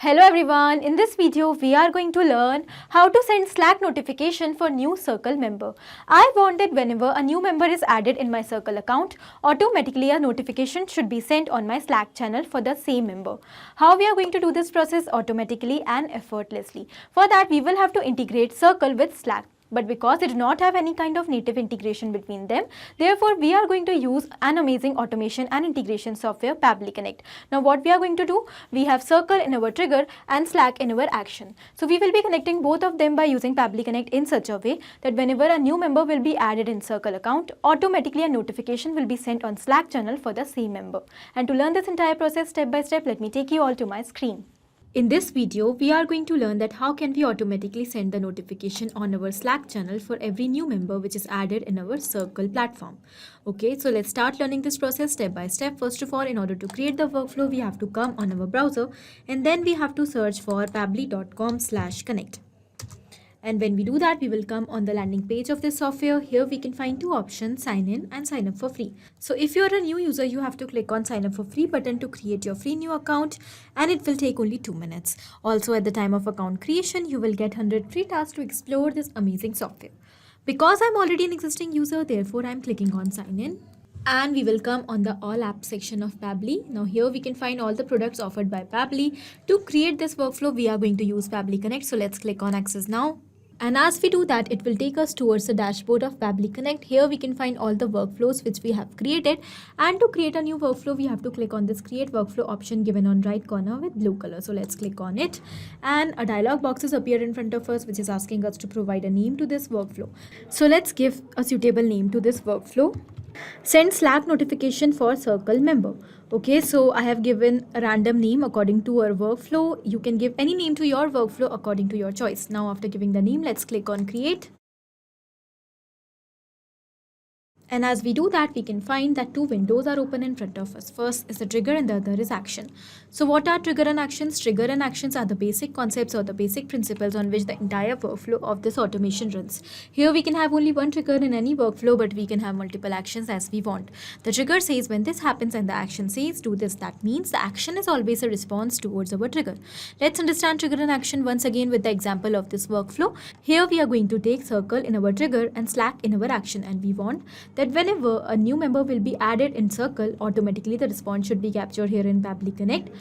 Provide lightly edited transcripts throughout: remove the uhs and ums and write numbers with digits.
Hello everyone, in this video we are going to learn how to send Slack notification for new Circle member. I want that whenever a new member is added in my Circle account, automatically a notification should be sent on my Slack channel for the same member. How we are going to do this process automatically and effortlessly? For that we will have to integrate Circle with Slack. But because they do not have any kind of native integration between them, therefore we are going to use an amazing automation and integration software, Pabbly Connect. Now what we are going to do, we have Circle in our trigger and Slack in our action. So we will be connecting both of them by using Pabbly Connect in such a way that whenever a new member will be added in Circle account, automatically a notification will be sent on Slack channel for the same member. And to learn this entire process step by step, let me take you all to my screen. In this video, we are going to learn that how can we automatically send the notification on our Slack channel for every new member which is added in our Circle platform. Okay, so let's start learning this process step by step. First of all, in order to create the workflow, we have to come on our browser and then we have to search for pabbly.com/connect. And when we do that, we will come on the landing page of this software. Here we can find two options, sign in and sign up for free. So if you're a new user, you have to click on sign up for free button to create your free new account, and it will take only 2 minutes. Also, at the time of account creation, you will get 100 free tasks to explore this amazing software. Because I'm already an existing user, therefore I'm clicking on sign in. And we will come on the all apps section of Pabbly. Now here we can find all the products offered by Pabbly. To create this workflow, we are going to use Pabbly Connect. So let's click on access now. And as we do that, it will take us towards the dashboard of Pabbly Connect. Here we can find all the workflows which we have created. And to create a new workflow, we have to click on this create workflow option given on right corner with blue color. So let's click on it. And a dialog box is appeared in front of us which is asking us to provide a name to this workflow. So let's give a suitable name to this workflow. Send Slack notification for Circle member. Okay, so I have given a random name according to our workflow. You can give any name to your workflow according to your choice. Now after giving the name, let's click on create. And as we do that, we can find that two windows are open in front of us. First is the trigger and the other is action. So what are trigger and actions? Trigger and actions are the basic concepts or the basic principles on which the entire workflow of this automation runs. Here we can have only one trigger in any workflow, but we can have multiple actions as we want. The trigger says when this happens and the action says do this. That means the action is always a response towards our trigger. Let's understand trigger and action once again with the example of this workflow. Here we are going to take Circle in our trigger and Slack in our action, and we want that whenever a new member will be added in Circle, automatically the response should be captured here in Pabbly Connect.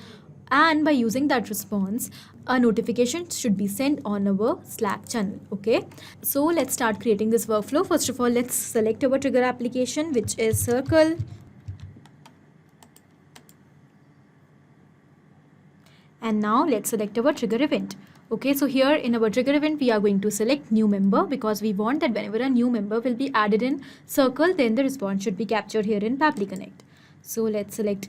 And by using that response, a notification should be sent on our Slack channel. Okay, so let's start creating this workflow. First of all, let's select our trigger application, which is Circle. And now let's select our trigger event. Okay, so here in our trigger event, we are going to select new member because we want that whenever a new member will be added in Circle, then the response should be captured here in Pabbly Connect. So let's select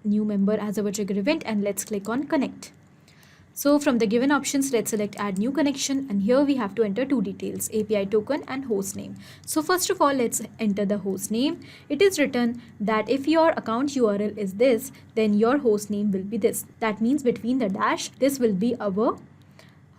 new member as our trigger event and let's click on connect. So from the given options, let's select add new connection, and here we have to enter two details, API token and host name. So first of all, let's enter the host name. It is written that if your account URL is this, then your host name will be this. That means between the dash, this will be our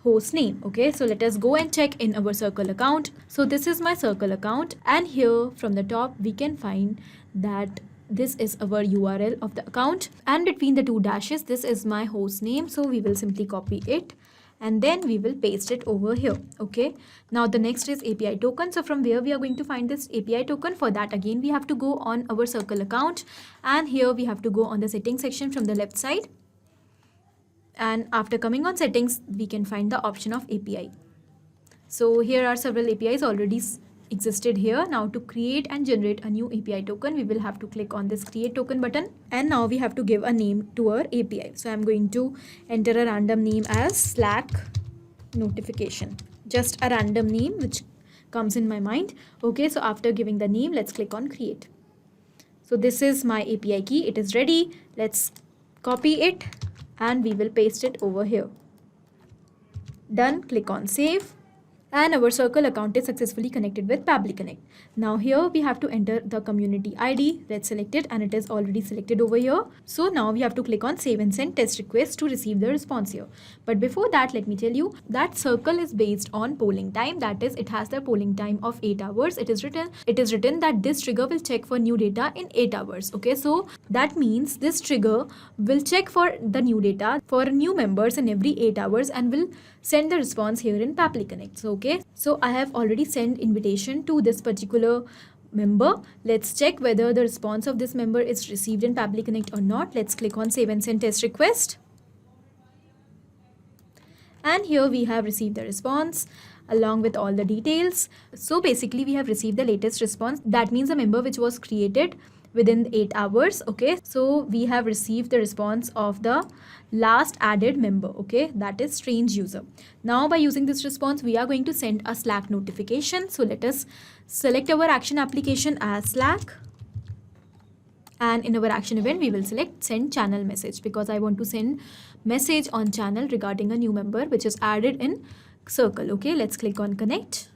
host name. Okay, so let us go and check in our Circle account. So this is my Circle account, and here from the top we can find that this is our URL of the account, and between the two dashes this is my host name. So we will simply copy it and then we will paste it over here. Okay, now the next is API token. So from where we are going to find this API token? For that, again we have to go on our Circle account, and here we have to go on the settings section from the left side. And after coming on settings, we can find the option of API. So here are several APIs already existed here. Now to create and generate a new API token, we will have to click on this create token button, and now we have to give a name to our API. So I'm going to enter a random name as Slack notification, just a random name which comes in my mind. Okay, so after giving the name, let's click on create. So this is my API key, it is ready. Let's copy it and we will paste it over here. Done. Click on save. and our circle account is successfully connected with Pabbly Connect. Now here we have to enter the community ID. Let's select it, and it is already selected over here. So now we have to click on save and send test request to receive the response here. But before that, let me tell you that circle is based on polling time. That is, it has the polling time of 8 hours. It is written that this trigger will check for new data in 8 hours. Okay, so that means this trigger will check for the new data for new members in every 8 hours and will send the response here in Pabbly Connect. So okay, so I have already sent invitation to this particular member. Let's check whether the response of this member is received in Pabbly Connect or not. Let's click on save and send test request. And here we have received the response along with all the details. So basically we have received the latest response. That means a member which was created within 8 hours. Okay, so we have received the response of the last added member. Okay, that is strange user. Now by using this response, we are going to send a Slack notification. So let us select our action application as Slack, and in our action event we will select send channel message, because I want to send message on channel regarding a new member which is added in circle. Okay, let's click on connect,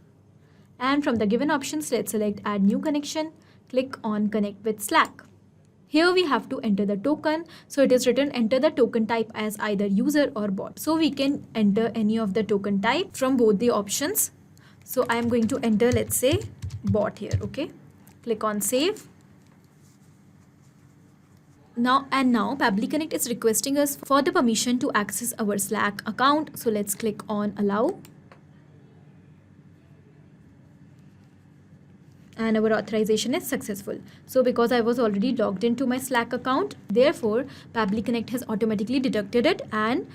and from the given options let's select add new connection. Click on connect with Slack. Here we have to enter the token. So it is written enter the token type as either user or bot. So we can enter any of the token type from both the options. So I am going to enter, let's say, bot here. Okay, click on save. Now Pabbly Connect is requesting us for the permission to access our Slack account. So let's click on allow. And our authorization is successful. So because I was already logged into my Slack account, therefore Pabbly Connect has automatically deducted it, and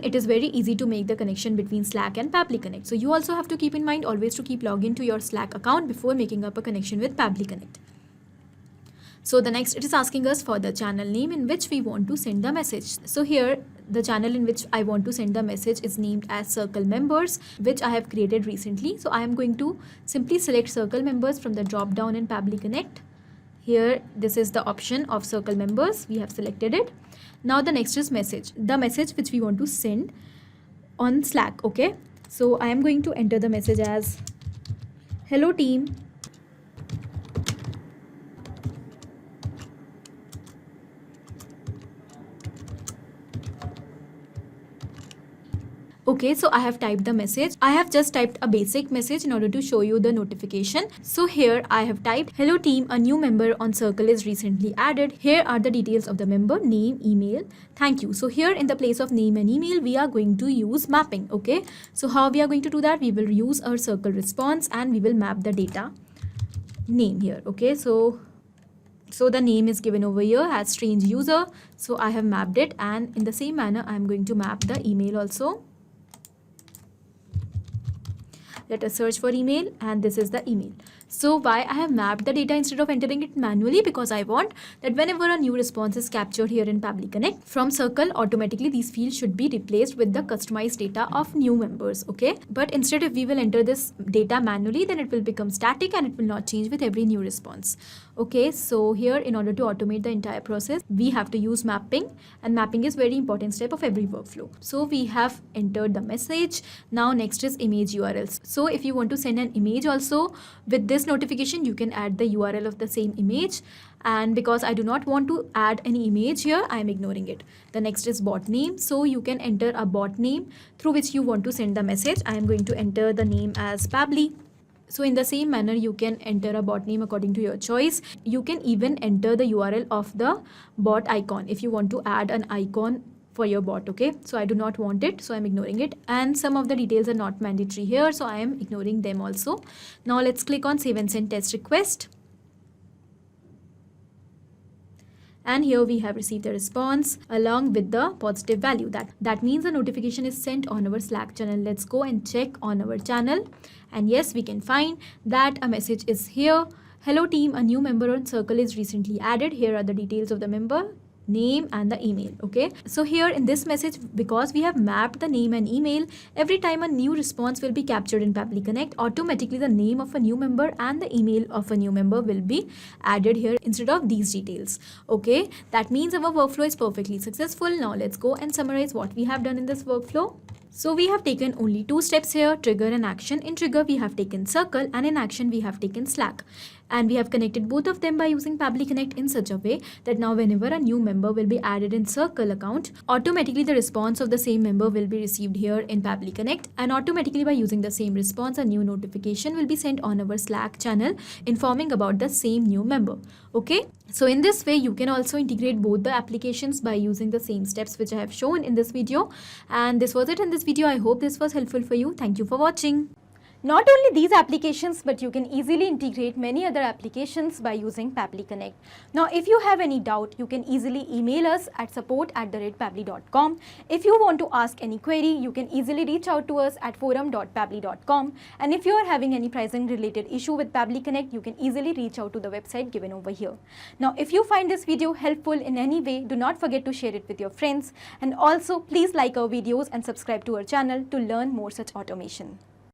it is very easy to make the connection between Slack and Pabbly Connect. So you also have to keep in mind always to keep login to your Slack account before making up a connection with Pabbly Connect. So the next, it is asking us for the channel name in which we want to send the message. So here the channel in which I want to send the message is named as Circle Members, which I have created recently. So I am going to simply select Circle Members from the drop down in Pabbly Connect. Here this is the option of Circle Members. We have selected it. Now the next is message. The message which we want to send on Slack. Okay, so I am going to enter the message as hello team. Okay, so I have typed the message. I have just typed a basic message in order to show you the notification. So here I have typed, hello team, a new member on Circle is recently added. Here are the details of the member, name, email, thank you. So here in the place of name and email, we are going to use mapping. Okay, so how we are going to do that? We will use our Circle response and we will map the data name here. Okay, so the name is given over here as strange user. So I have mapped it, and in the same manner, I am going to map the email also. Let us search for email, and this is the email. So why I have mapped the data instead of entering it manually? Because I want that whenever a new response is captured here in Pabbly Connect from Circle, automatically these fields should be replaced with the customized data of new members. Okay, but instead if we will enter this data manually, then it will become static and it will not change with every new response. Okay, so here in order to automate the entire process, we have to use mapping, and mapping is very important step of every workflow. So we have entered the message. Now next is image URLs. So if you want to send an image also with this notification, you can add the URL of the same image, and because I do not want to add any image here, I am ignoring it. The next is bot name. So you can enter a bot name through which you want to send the message. I am going to enter the name as Pabbly. So in the same manner, you can enter a bot name according to your choice. You can even enter the URL of the bot icon if you want to add an icon for your bot. Okay, so I do not want it, so I'm ignoring it, and some of the details are not mandatory here, so I am ignoring them also. Now let's click on save and send test request. And here we have received the response along with the positive value. That means the notification is sent on our Slack channel. Let's go and check on our channel. And yes, we can find that a message is here. Hello team, a new member on Circle is recently added. Here are the details of the member, name and the email. Okay, so here in this message, because we have mapped the name and email, every time a new response will be captured in Pabbly Connect, automatically the name of a new member and the email of a new member will be added here instead of these details. Okay, that means our workflow is perfectly successful. Now let's go and summarize what we have done in this workflow. So we have taken only two steps here, trigger and action. In trigger, we have taken circle, and in action, we have taken Slack. And we have connected both of them by using Pabbly Connect in such a way that now whenever a new member will be added in Circle account, automatically the response of the same member will be received here in Pabbly Connect, and automatically by using the same response, a new notification will be sent on our Slack channel informing about the same new member. Okay, so in this way you can also integrate both the applications by using the same steps which I have shown in this video. And this was it in this video. I hope this was helpful for you. Thank you for watching. Not only these applications, but you can easily integrate many other applications by using Pabbly Connect. Now, if you have any doubt, you can easily email us at support@pabbly.com. If you want to ask any query, you can easily reach out to us at forum.pabbly.com. And if you are having any pricing related issue with Pabbly Connect, you can easily reach out to the website given over here. Now, if you find this video helpful in any way, do not forget to share it with your friends. And also, please like our videos and subscribe to our channel to learn more such automation.